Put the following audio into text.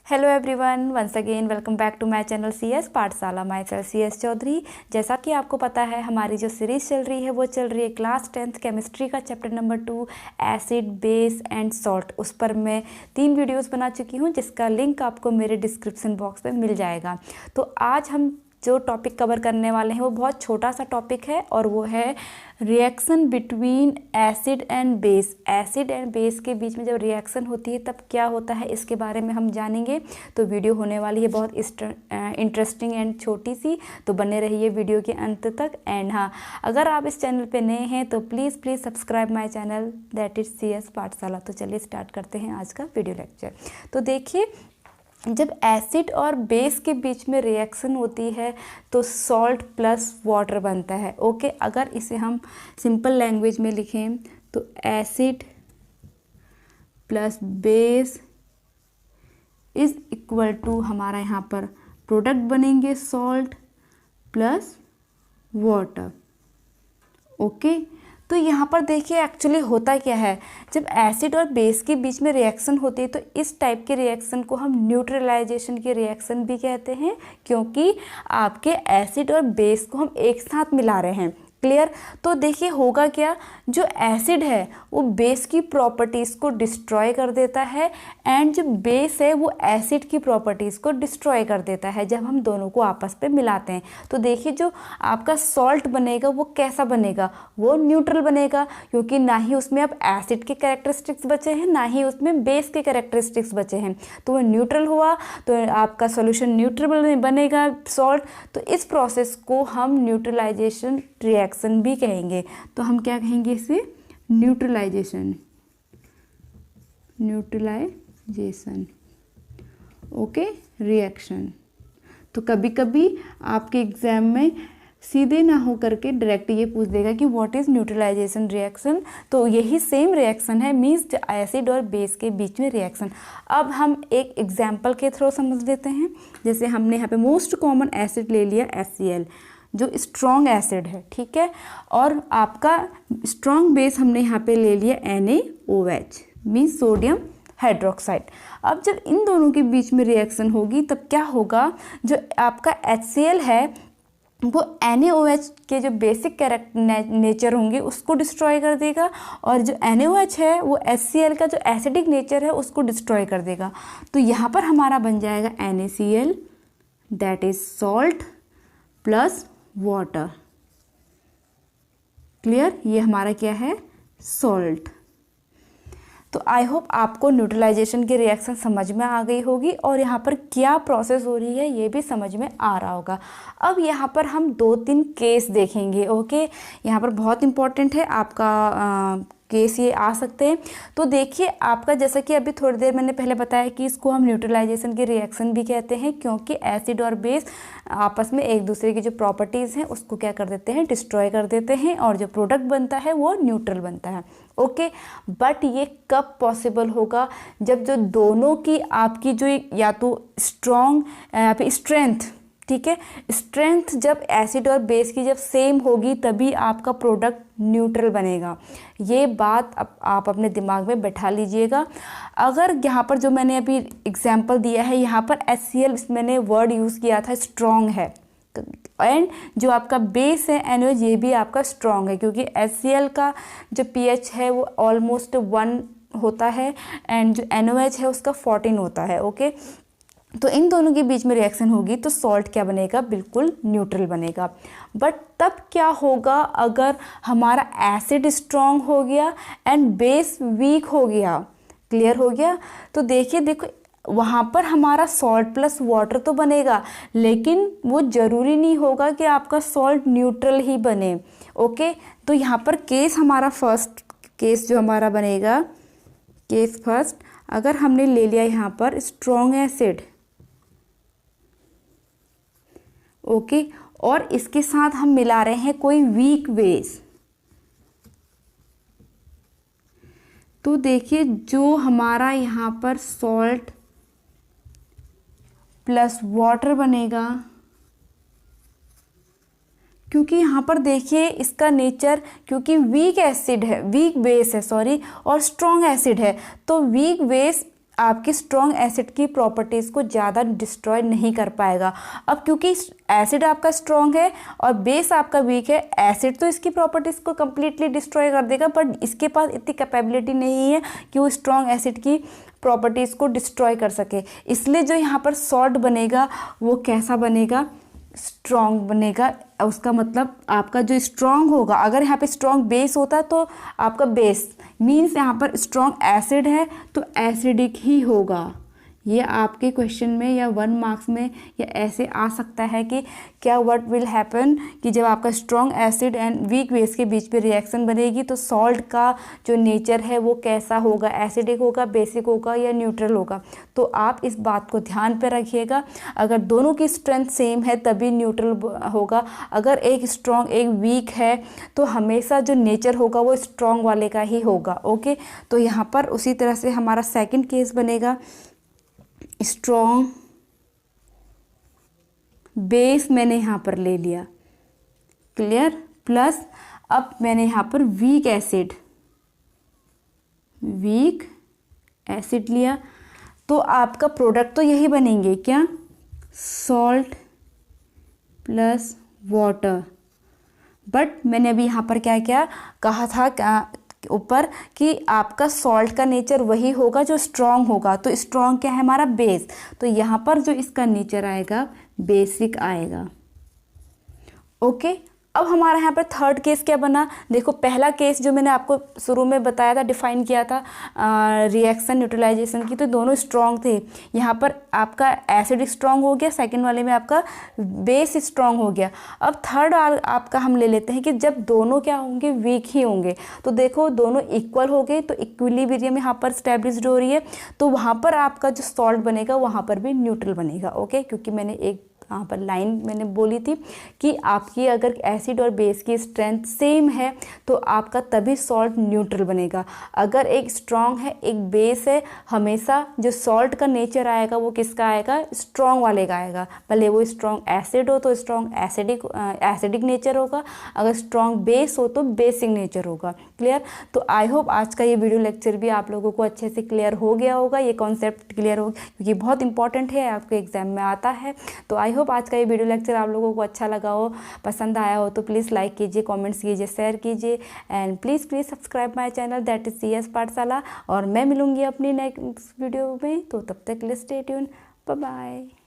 Hello everyone, once again welcome back to my channel CS Pathshala. Myself CS Chaudhary. जैसा कि आपको पता है, हमारी जो सीरीज़ चल रही है वो चल रही है क्लास 10th केमिस्ट्री का chapter number 2 acid, base and salt. उस पर मैं 3 वीडियोस बना चुकी हूँ, जिसका लिंक आपको मेरे डिस्क्रिप्शन बॉक्स में मिल जाएगा। तो आज हम जो टॉपिक कवर करने वाले हैं वो बहुत छोटा सा टॉपिक है, और वो है reaction between acid and base. Acid and base के बीच में जब रिएक्शन होती है तब क्या होता है, इसके बारे में हम जानेंगे। तो वीडियो होने वाली है बहुत इंटरेस्टिंग एंड छोटी सी, तो बने रहिए वीडियो के अंत तक। एंड हाँ, अगर आप इस चैनल पे नए हैं तो please subscribe my channel, that is CS पाठशाला। तो चलिए स्टार्ट करते हैं आज का वीडियो लेक्चर। तो देखिए, जब एसिड और बेस के बीच में रिएक्शन होती है तो सॉल्ट प्लस वाटर बनता है। ओके, अगर इसे हम सिंपल लैंग्वेज में लिखें तो acid plus base is equal to, हमारा यहाँ पर प्रोडक्ट बनेंगे सॉल्ट प्लस वाटर। ओके, तो यहाँ पर देखिए एक्चुअली होता क्या है, जब एसिड और बेस के बीच में रिएक्शन होती है तो इस टाइप के रिएक्शन को हम न्यूट्रलाइजेशन की रिएक्शन भी कहते हैं, क्योंकि आपके एसिड और बेस को हम एक साथ मिला रहे हैं। क्लियर? तो देखिए होगा क्या, जो एसिड है वो बेस की प्रॉपर्टीज़ को डिस्ट्रॉय कर देता है, एंड जो बेस है वो एसिड की प्रॉपर्टीज़ को डिस्ट्रॉय कर देता है जब हम दोनों को आपस में मिलाते हैं। तो देखिए, जो आपका सॉल्ट बनेगा वो कैसा बनेगा, वो न्यूट्रल बनेगा, क्योंकि ना ही उसमें अब एसिड के कैरेक्टरिस्टिक्स बचे हैं, ना ही उसमें बेस के कैरेक्टरिस्टिक्स बचे हैं। तो वो न्यूट्रल हुआ, तो आपका सोल्यूशन न्यूट्रल बनेगा सॉल्ट। तो इस प्रोसेस को हम न्यूट्रलाइजेशन रिएक्शन भी कहेंगे। तो हम क्या कहेंगे इसे? न्यूट्रलाइजेशन। Okay, reaction. तो कभी कभी आपके एग्जाम में सीधे ना हो करके डायरेक्ट ये पूछ देगा कि व्हाट इज न्यूट्रलाइजेशन रिएक्शन। तो यही सेम रिएक्शन है, मीन्स एसिड और बेस के बीच में रिएक्शन। अब हम एक एग्जाम्पल के थ्रू समझ लेते हैं। जैसे हमने यहाँ पे मोस्ट कॉमन एसिड ले लिया HCl, जो स्ट्रॉन्ग एसिड है, ठीक है, और आपका स्ट्रॉन्ग बेस हमने यहाँ पे ले लिया NaOH, मीन्स सोडियम हाइड्रोक्साइड। अब जब इन दोनों के बीच में रिएक्शन होगी तब क्या होगा, जो आपका HCl है वो NaOH के जो बेसिक नेचर होंगे उसको डिस्ट्रॉय कर देगा, और जो NaOH है वो HCl का जो एसिडिक नेचर है उसको डिस्ट्रॉय कर देगा। तो यहाँ पर हमारा बन जाएगा NaCl, that is salt plus water. Clear? ये हमारा क्या है? सॉल्ट। तो आई होप आपको न्यूट्रलाइजेशन की रिएक्शन समझ में आ गई होगी, और यहाँ पर क्या प्रोसेस हो रही है ये भी समझ में आ रहा होगा। अब यहाँ पर हम 2-3 केस देखेंगे। ओके, यहाँ पर बहुत इंपॉर्टेंट है आपका केस ये आ सकते हैं। तो देखिए, आपका जैसा कि अभी थोड़ी देर मैंने पहले बताया कि इसको हम न्यूट्रलाइजेशन की रिएक्शन भी कहते हैं, क्योंकि एसिड और बेस आपस में एक दूसरे की जो प्रॉपर्टीज़ हैं उसको क्या कर देते हैं? डिस्ट्रॉय कर देते हैं, और जो प्रोडक्ट बनता है वो न्यूट्रल बनता है। ओके, बट ये कब पॉसिबल होगा? जब जो दोनों की आपकी जो या तो स्ट्रॉन्ग या फिर स्ट्रेंथ, ठीक है, स्ट्रेंथ जब एसिड और बेस की जब सेम होगी तभी आपका प्रोडक्ट न्यूट्रल बनेगा। ये बात आप अपने दिमाग में बैठा लीजिएगा। अगर यहाँ पर जो मैंने अभी एग्जांपल दिया है, यहाँ पर HCl मैंने वर्ड यूज़ किया था स्ट्रॉन्ग है, एंड जो आपका बेस है NaOH ये भी आपका स्ट्रॉन्ग है, क्योंकि HCl का जो pH है वो ऑलमोस्ट 1 होता है, एंड जो NaOH है उसका 14 होता है। ओके, तो इन दोनों के बीच में रिएक्शन होगी तो सॉल्ट क्या बनेगा? बिल्कुल न्यूट्रल बनेगा। बट तब क्या होगा अगर हमारा एसिड स्ट्रॉन्ग हो गया एंड बेस वीक हो गया? क्लियर हो गया? तो देखो वहाँ पर हमारा सॉल्ट प्लस वाटर तो बनेगा, लेकिन वो ज़रूरी नहीं होगा कि आपका सॉल्ट न्यूट्रल ही बने। ओके, तो यहाँ पर केस हमारा फर्स्ट केस जो हमारा बनेगा, केस फर्स्ट, अगर हमने ले लिया यहाँ पर स्ट्रॉन्ग एसिड, ओके, और इसके साथ हम मिला रहे हैं कोई वीक बेस, तो देखिए जो हमारा यहाँ पर सॉल्ट प्लस वाटर बनेगा, क्योंकि यहाँ पर देखिए इसका नेचर, क्योंकि वीक एसिड है, वीक बेस है सॉरी, और स्ट्रॉन्ग एसिड है, तो वीक बेस आपकी स्ट्रॉन्ग एसिड की प्रॉपर्टीज़ को ज़्यादा डिस्ट्रॉय नहीं कर पाएगा। अब क्योंकि एसिड आपका स्ट्रॉन्ग है और बेस आपका वीक है, एसिड तो इसकी प्रॉपर्टीज़ को कम्प्लीटली डिस्ट्रॉय कर देगा, बट इसके पास इतनी कैपेबिलिटी नहीं है कि वो स्ट्रॉन्ग एसिड की प्रॉपर्टीज़ को डिस्ट्रॉय कर सके। इसलिए जो यहाँ पर सॉल्ट बनेगा वो कैसा बनेगा, स्ट्रॉन्ग बनेगा। उसका मतलब आपका जो स्ट्रॉन्ग होगा, अगर यहाँ पे स्ट्रॉन्ग बेस होता तो आपका बेस मीन्स यहाँ पर स्ट्रॉन्ग एसिड है तो एसिडिक ही होगा। ये आपके क्वेश्चन में या 1 मार्क्स में या ऐसे आ सकता है कि क्या व्हाट विल हैपन कि जब आपका strong acid and weak base के बीच में रिएक्शन बनेगी तो सॉल्ट का जो नेचर है वो कैसा होगा, एसिडिक होगा, बेसिक होगा या न्यूट्रल होगा। तो आप इस बात को ध्यान पे रखिएगा। अगर दोनों की स्ट्रेंथ सेम है तभी न्यूट्रल होगा, अगर एक स्ट्रॉन्ग एक वीक है तो हमेशा जो नेचर होगा वो स्ट्रॉन्ग वाले का ही होगा। ओके, तो यहाँ पर उसी तरह से हमारा सेकंड केस बनेगा, स्ट्रॉन्ग बेस मैंने यहाँ पर ले लिया, क्लियर, प्लस अब मैंने यहाँ पर वीक एसिड लिया, तो आपका प्रोडक्ट तो यही बनेंगे क्या, सॉल्ट प्लस वाटर। बट मैंने अभी यहाँ पर क्या क्या कहा था ऊपर कि आपका सॉल्ट का नेचर वही होगा जो स्ट्रॉन्ग होगा, तो स्ट्रॉन्ग क्या है हमारा बेस, तो यहाँ पर जो इसका नेचर आएगा बेसिक आएगा। ओके, अब हमारा यहाँ पर थर्ड केस क्या बना, देखो पहला केस जो मैंने आपको शुरू में बताया था, डिफाइन किया था रिएक्शन न्यूट्रलाइजेशन की, तो दोनों स्ट्रॉन्ग थे। यहाँ पर आपका एसिड स्ट्रॉन्ग हो गया, सेकंड वाले में आपका बेस स्ट्रॉन्ग हो गया। अब थर्ड आपका हम ले लेते हैं कि जब दोनों क्या होंगे, वीक ही होंगे। तो देखो दोनों इक्वल हो गए तो इक्विलिब्रियम यहाँ पर स्टैब्लिश्ड हो रही है, तो वहाँ पर आपका जो सॉल्ट बनेगा वहाँ पर भी न्यूट्रल बनेगा। ओके, क्योंकि मैंने एक यहाँ पर लाइन मैंने बोली थी कि आपकी अगर एसिड और बेस की स्ट्रेंथ सेम है तो आपका तभी सॉल्ट न्यूट्रल बनेगा। अगर एक स्ट्रॉन्ग है एक बेस है, हमेशा जो सॉल्ट का नेचर आएगा वो किसका आएगा, स्ट्रॉन्ग वाले का आएगा। भले वो स्ट्रॉन्ग एसिड हो तो स्ट्रॉन्ग एसिडिक नेचर होगा, अगर स्ट्रॉन्ग बेस हो तो बेसिक नेचर होगा। क्लियर, तो आई होप आज का ये वीडियो लेक्चर भी आप लोगों को अच्छे से क्लियर हो गया होगा, ये कॉन्सेप्ट क्लियर हो, क्योंकि बहुत इंपॉर्टेंट है, आपके एग्जाम में आता है। तो आई होप आज का ये वीडियो लेक्चर आप लोगों को अच्छा लगा हो, पसंद आया हो तो प्लीज़ लाइक कीजिए, कमेंट्स कीजिए, शेयर कीजिए and please subscribe my channel that is CS पाठशाला। और मैं मिलूंगी अपनी नेक्स्ट वीडियो में, तो तब तक के लिए स्टे ट्यून, बाय बाय।